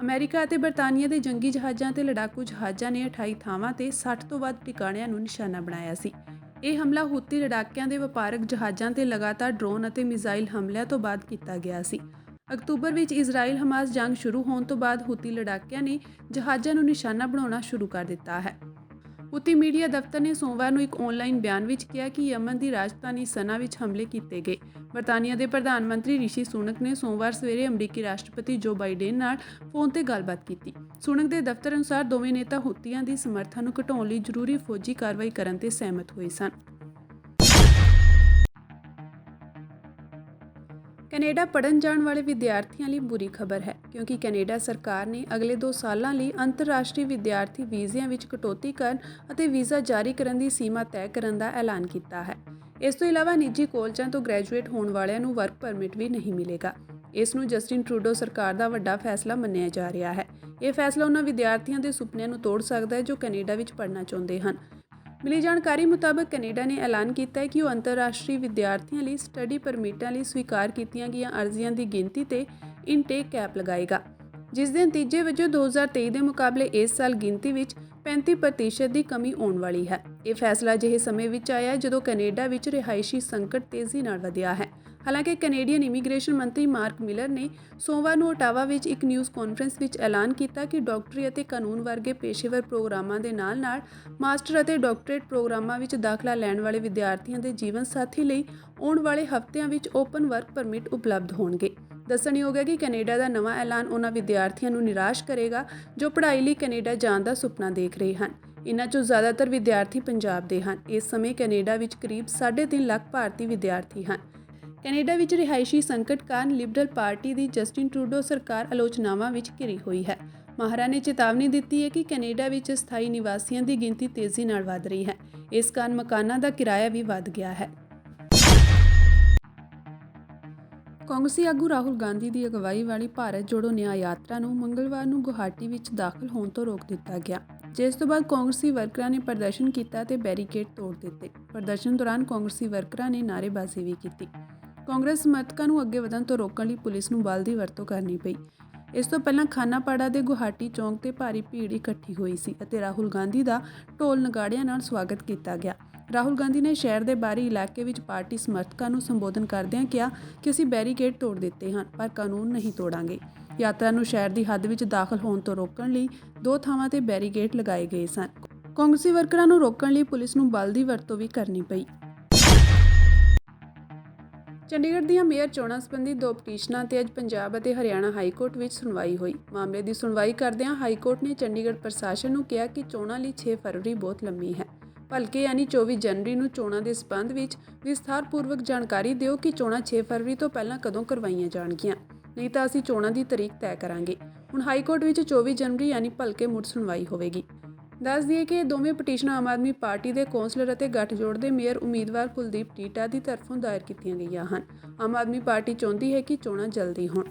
ਅਮਰੀਕਾ ਅਤੇ ਬਰਤਾਨੀਆ ਦੇ ਜੰਗੀ ਜਹਾਜ਼ਾਂ ਤੇ ਲੜਾਕੂ ਜਹਾਜ਼ਾਂ ਨੇ 28 ਥਾਵਾਂ ਤੇ 60 ਤੋਂ ਵੱਧ ਟਿਕਾਣਿਆਂ ਨੂੰ ਨਿਸ਼ਾਨਾ ਬਣਾਇਆ ਸੀ। ਇਹ ਹਮਲਾ ਹੂਤੀ ਲੜਾਕਿਆਂ ਦੇ ਵਪਾਰਕ ਜਹਾਜ਼ਾਂ ਤੇ ਲਗਾਤਾਰ ਡਰੋਨ ਅਤੇ ਮਿਜ਼ਾਈਲ ਹਮਲਿਆਂ ਤੋਂ ਬਾਅਦ ਕੀਤਾ ਗਿਆ ਸੀ। ਅਕਤੂਬਰ ਵਿੱਚ ਇਜ਼ਰਾਈਲ ਹਮਾਸ ਜੰਗ ਸ਼ੁਰੂ ਹੋਣ ਤੋਂ ਬਾਅਦ ਹੂਤੀ ਲੜਾਕਿਆਂ ਨੇ ਜਹਾਜ਼ਾਂ ਨੂੰ ਨਿਸ਼ਾਨਾ ਬਣਾਉਣਾ ਸ਼ੁਰੂ ਕਰ ਦਿੱਤਾ ਹੈ। ਹੂਤੀ ਮੀਡੀਆ ਦਫ਼ਤਰ ਨੇ ਸੋਮਵਾਰ ਨੂੰ ਇੱਕ ਆਨਲਾਈਨ ਬਿਆਨ ਵਿੱਚ ਕਿਹਾ ਕਿ ਯਮਨ ਦੀ ਰਾਜਧਾਨੀ ਸਨਾ ਵਿੱਚ ਹਮਲੇ ਕੀਤੇ ਗਏ। ਬਰਤਾਨੀਆ ਦੇ ਪ੍ਰਧਾਨ ਮੰਤਰੀ ਰਿਸ਼ੀ ਸੁਨਕ ਨੇ ਸੋਮਵਾਰ ਸਵੇਰੇ ਅਮਰੀਕੀ ਰਾਸ਼ਟਰਪਤੀ ਜੋ ਬਾਈਡਨ ਨਾਲ ਫੋਨ ਤੇ ਗੱਲਬਾਤ ਕੀਤੀ। ਸੁਨਕ ਦੇ ਦਫ਼ਤਰ ਅਨੁਸਾਰ ਦੋਵੇਂ ਨੇਤਾ ਹੂਤੀਆਂ ਦੀ ਸਮਰੱਥਾ ਨੂੰ ਘਟਾਉਣ ਲਈ ਜ਼ਰੂਰੀ ਫੌਜੀ ਕਾਰਵਾਈ ਕਰਨ ਤੇ ਸਹਿਮਤ ਹੋਏ ਸਨ। ਕੈਨੇਡਾ ਪੜ੍ਹਨ ਜਾਣ ਵਾਲੇ ਵਿਦਿਆਰਥੀਆਂ ਲਈ ਬੁਰੀ ਖਬਰ ਹੈ, ਕਿਉਂਕਿ ਕੈਨੇਡਾ ਸਰਕਾਰ ਨੇ ਅਗਲੇ 2 ਸਾਲਾਂ ਲਈ ਅੰਤਰਰਾਸ਼ਟਰੀ ਵਿਦਿਆਰਥੀ ਵੀਜ਼ਿਆਂ ਵਿੱਚ ਕਟੌਤੀ ਕਰਨ ਅਤੇ ਵੀਜ਼ਾ ਜਾਰੀ ਕਰਨ ਦੀ ਸੀਮਾ ਤੈਅ ਕਰਨ ਦਾ ਐਲਾਨ ਕੀਤਾ ਹੈ। ਇਸ ਤੋਂ ਇਲਾਵਾ ਨਿੱਜੀ ਕਾਲਜਾਂ ਤੋਂ ਗ੍ਰੈਜੂਏਟ ਹੋਣ ਵਾਲਿਆਂ ਨੂੰ ਵਰਕ ਪਰਮਿਟ ਵੀ ਨਹੀਂ ਮਿਲੇਗਾ। ਇਸ ਨੂੰ ਜਸਟਿਨ ਟਰੂਡੋ ਸਰਕਾਰ ਦਾ ਵੱਡਾ ਫੈਸਲਾ ਮੰਨਿਆ ਜਾ ਰਿਹਾ ਹੈ। ਇਹ ਫੈਸਲਾ ਉਹਨਾਂ ਵਿਦਿਆਰਥੀਆਂ ਦੇ ਸੁਪਨਿਆਂ ਨੂੰ ਤੋੜ ਸਕਦਾ ਹੈ ਜੋ ਕੈਨੇਡਾ ਵਿੱਚ ਪੜ੍ਹਨਾ ਚਾਹੁੰਦੇ ਹਨ। ਮਿਲੀ ਜਾਣਕਾਰੀ ਮੁਤਾਬਕ ਕੈਨੇਡਾ ਨੇ ਐਲਾਨ ਕੀਤਾ ਹੈ ਕਿ ਉਹ ਅੰਤਰਰਾਸ਼ਟਰੀ ਵਿਦਿਆਰਥੀਆਂ ਲਈ ਸਟੱਡੀ ਪਰਮਿਟਾਂ ਲਈ ਸਵੀਕਾਰ ਕੀਤੀਆਂ ਗਈਆਂ ਅਰਜ਼ੀਆਂ ਦੀ ਗਿਣਤੀ ਤੇ ਇਨਟੇਕ ਕੈਪ ਲਗਾਏਗਾ, ਜਿਸ ਦੇ ਨਤੀਜੇ ਵਜੋਂ 2023 ਦੇ ਮੁਕਾਬਲੇ ਇਸ ਸਾਲ ਗਿਣਤੀ ਵਿੱਚ 35% ਦੀ ਕਮੀ ਆਉਣ ਵਾਲੀ ਹੈ। ਇਹ ਫੈਸਲਾ ਅਜਿਹੇ ਸਮੇਂ ਵਿੱਚ ਆਇਆ ਹੈ ਜਦੋਂ ਕੈਨੇਡਾ ਵਿੱਚ ਰਿਹਾਇਸ਼ੀ ਸੰਕਟ ਤੇਜ਼ੀ ਨਾਲ ਵਧਿਆ ਹੈ। ਹਾਲਾਂਕਿ ਕੈਨੇਡੀਅਨ ਇਮੀਗ੍ਰੇਸ਼ਨ ਮੰਤਰੀ ਮਾਰਕ ਮਿਲਰ ਨੇ ਸੋਮਵਾਰ ਨੂੰ ਓਟਾਵਾ ਵਿੱਚ ਇੱਕ ਨਿਊਜ਼ ਕਾਨਫਰੰਸ ਵਿੱਚ ਐਲਾਨ ਕੀਤਾ ਕਿ ਡਾਕਟਰੀ ਅਤੇ ਕਾਨੂੰਨ ਵਰਗੇ ਪੇਸ਼ੇਵਰ ਪ੍ਰੋਗਰਾਮਾਂ ਦੇ ਨਾਲ-ਨਾਲ ਮਾਸਟਰ ਅਤੇ ਡਾਕਟਰੇਟ ਪ੍ਰੋਗਰਾਮਾਂ ਵਿੱਚ ਦਾਖਲਾ ਲੈਣ ਵਾਲੇ ਵਿਦਿਆਰਥੀਆਂ ਦੇ ਜੀਵਨ ਸਾਥੀ ਲਈ ਆਉਣ ਵਾਲੇ ਹਫ਼ਤਿਆਂ ਵਿੱਚ ਓਪਨ ਵਰਕ ਪਰਮਿਟ ਉਪਲਬਧ ਹੋਣਗੇ। ਦੱਸਣਯੋਗ ਹੈ ਕਿ ਕੈਨੇਡਾ ਦਾ ਨਵਾਂ ਐਲਾਨ ਉਹਨਾਂ ਵਿਦਿਆਰਥੀਆਂ ਨੂੰ ਨਿਰਾਸ਼ ਕਰੇਗਾ ਜੋ ਪੜ੍ਹਾਈ ਲਈ ਕੈਨੇਡਾ ਜਾਣ ਦਾ ਸੁਪਨਾ ਦੇਖ ਰਹੇ ਹਨ। ਇਨ੍ਹਾਂ 'ਚੋਂ ਜ਼ਿਆਦਾਤਰ ਵਿਦਿਆਰਥੀ ਪੰਜਾਬ ਦੇ ਹਨ। ਇਸ ਸਮੇਂ ਕੈਨੇਡਾ ਵਿੱਚ ਕਰੀਬ 3.5 ਲੱਖ ਭਾਰਤੀ ਵਿਦਿਆਰਥੀ ਹਨ। ਕੈਨੇਡਾ ਵਿੱਚ ਰਿਹਾਇਸ਼ੀ ਸੰਕਟ ਕਾਰਨ ਲਿਬਰਲ ਪਾਰਟੀ ਦੀ ਜਸਟਿਨ ਟਰੂਡੋ ਸਰਕਾਰ ਆਲੋਚਨਾਵਾਂ ਵਿੱਚ ਘਿਰੀ ਹੋਈ ਹੈ। ਮਾਹਰਾਂ ਨੇ ਚੇਤਾਵਨੀ ਦਿੱਤੀ ਹੈ ਕਿ ਕੈਨੇਡਾ ਵਿੱਚ ਸਥਾਈ ਨਿਵਾਸੀਆਂ ਦੀ ਗਿਣਤੀ ਤੇਜ਼ੀ ਨਾਲ ਵਧ ਰਹੀ ਹੈ। ਇਸ ਕਾਰਨ ਮਕਾਨਾਂ ਦਾ ਕਿਰਾਇਆ ਵੀ ਵਧ ਗਿਆ ਹੈ। ਕਾਂਗਰਸੀ ਆਗੂ ਰਾਹੁਲ ਗਾਂਧੀ ਦੀ ਅਗਵਾਈ ਵਾਲੀ ਭਾਰਤ ਜੋੜੋ ਨਿਆਂ ਯਾਤਰਾ ਨੂੰ ਮੰਗਲਵਾਰ ਨੂੰ ਗੁਹਾਟੀ ਵਿੱਚ ਦਾਖਲ ਹੋਣ ਤੋਂ ਰੋਕ ਦਿੱਤਾ ਗਿਆ, ਜਿਸ ਤੋਂ ਬਾਅਦ ਕਾਂਗਰਸੀ ਵਰਕਰਾਂ ਨੇ ਪ੍ਰਦਰਸ਼ਨ ਕੀਤਾ ਤੇ ਬੈਰੀਕੇਡ ਤੋੜ ਦਿੱਤੇ। ਪ੍ਰਦਰਸ਼ਨ ਦੌਰਾਨ ਕਾਂਗਰਸੀ ਵਰਕਰਾਂ ਨੇ ਨਾਅਰੇਬਾਜ਼ੀ ਵੀ ਕੀਤੀ। ਕਾਂਗਰਸ ਸਮਰਥਕਾਂ ਨੂੰ ਅੱਗੇ ਵਧਣ ਤੋਂ ਰੋਕਣ ਲਈ ਪੁਲਿਸ ਨੂੰ ਬਲ ਦੀ ਵਰਤੋਂ ਕਰਨੀ ਪਈ। ਇਸ ਤੋਂ ਪਹਿਲਾਂ ਖਾਨਾਪਾੜਾ ਦੇ ਗੁਹਾਟੀ ਚੌਂਕ ਤੇ ਭਾਰੀ ਭੀੜ ਇਕੱਠੀ ਹੋਈ ਸੀ ਅਤੇ ਰਾਹੁਲ ਗਾਂਧੀ ਦਾ ਢੋਲ ਨਗਾੜਿਆਂ ਨਾਲ ਸਵਾਗਤ ਕੀਤਾ ਗਿਆ। ਰਾਹੁਲ ਗਾਂਧੀ ਨੇ ਸ਼ਹਿਰ ਦੇ ਬਾਹਰੀ ਇਲਾਕੇ ਵਿੱਚ ਪਾਰਟੀ ਸਮਰਥਕਾਂ ਨੂੰ ਸੰਬੋਧਨ ਕਰਦਿਆਂ ਕਿਹਾ ਕਿ ਅਸੀਂ ਬੈਰੀਕੇਡ ਤੋੜ ਦਿੱਤੇ ਹਨ, ਪਰ ਕਾਨੂੰਨ ਨਹੀਂ ਤੋੜਾਂਗੇ। ਯਾਤਰਾ ਨੂੰ ਸ਼ਹਿਰ ਦੀ ਹੱਦ ਵਿੱਚ ਦਾਖਲ ਹੋਣ ਤੋਂ ਰੋਕਣ ਲਈ 2 ਥਾਵਾਂ ਤੇ ਬੈਰੀਕੇਡ ਲਗਾਏ ਗਏ ਸਨ। ਕਾਂਗਰਸੀ ਵਰਕਰਾਂ ਨੂੰ ਰੋਕਣ ਲਈ ਪੁਲਿਸ ਨੂੰ ਬਲ ਦੀ ਵਰਤੋਂ ਵੀ ਕਰਨੀ ਪਈ। ਚੰਡੀਗੜ੍ਹ ਦੀਆਂ ਮੇਅਰ ਚੋਣਾਂ ਸੰਬੰਧੀ 2 ਪਟੀਸ਼ਨਾਂ ਤੇ ਅੱਜ ਪੰਜਾਬ ਅਤੇ ਹਰਿਆਣਾ ਹਾਈ ਕੋਰਟ ਵਿੱਚ ਸੁਣਵਾਈ ਹੋਈ। ਮਾਮਲੇ ਦੀ ਸੁਣਵਾਈ ਕਰਦਿਆਂ ਹਾਈ ਕੋਰਟ ਨੇ ਚੰਡੀਗੜ੍ਹ ਪ੍ਰਸ਼ਾਸਨ ਨੂੰ ਕਿਹਾ ਕਿ ਚੋਣਾਂ ਲਈ 6 ਫਰਵਰੀ ਬਹੁਤ ਲੰਮੀ ਹੈ। ਭਲਕੇ ਯਾਨੀ 24 ਜਨਵਰੀ ਨੂੰ ਚੋਣਾਂ ਦੇ ਸਬੰਧ ਵਿੱਚ ਵਿਸਥਾਰਪੂਰਵਕ ਜਾਣਕਾਰੀ ਦਿਓ ਕਿ ਚੋਣਾਂ 6 ਫਰਵਰੀ ਤੋਂ ਪਹਿਲਾਂ ਕਦੋਂ ਕਰਵਾਈਆਂ ਜਾਣਗੀਆਂ, ਨਹੀਂ ਤਾਂ ਅਸੀਂ ਚੋਣਾਂ ਦੀ ਤਾਰੀਖ ਤੈਅ ਕਰਾਂਗੇ। ਹੁਣ ਹਾਈ ਕੋਰਟ ਵਿੱਚ 24 ਜਨਵਰੀ ਯਾਨੀ ਭਲਕੇ ਮੁੜ ਸੁਣਵਾਈ ਹੋਵੇਗੀ। ਦੱਸ ਦਈਏ ਕਿ ਇਹ ਦੋਵੇਂ ਪਟੀਸ਼ਨਾਂ ਆਮ ਆਦਮੀ ਪਾਰਟੀ ਦੇ ਕੌਂਸਲਰ ਅਤੇ ਗੱਠਜੋੜ ਦੇ ਮੇਅਰ ਉਮੀਦਵਾਰ ਕੁਲਦੀਪ ਟੀਟਾ ਦੀ ਤਰਫੋਂ ਦਾਇਰ ਕੀਤੀਆਂ ਗਈਆਂ ਹਨ। ਆਮ ਆਦਮੀ ਪਾਰਟੀ ਚਾਹੁੰਦੀ ਹੈ ਕਿ ਚੋਣਾਂ ਜਲਦੀ ਹੋਣ।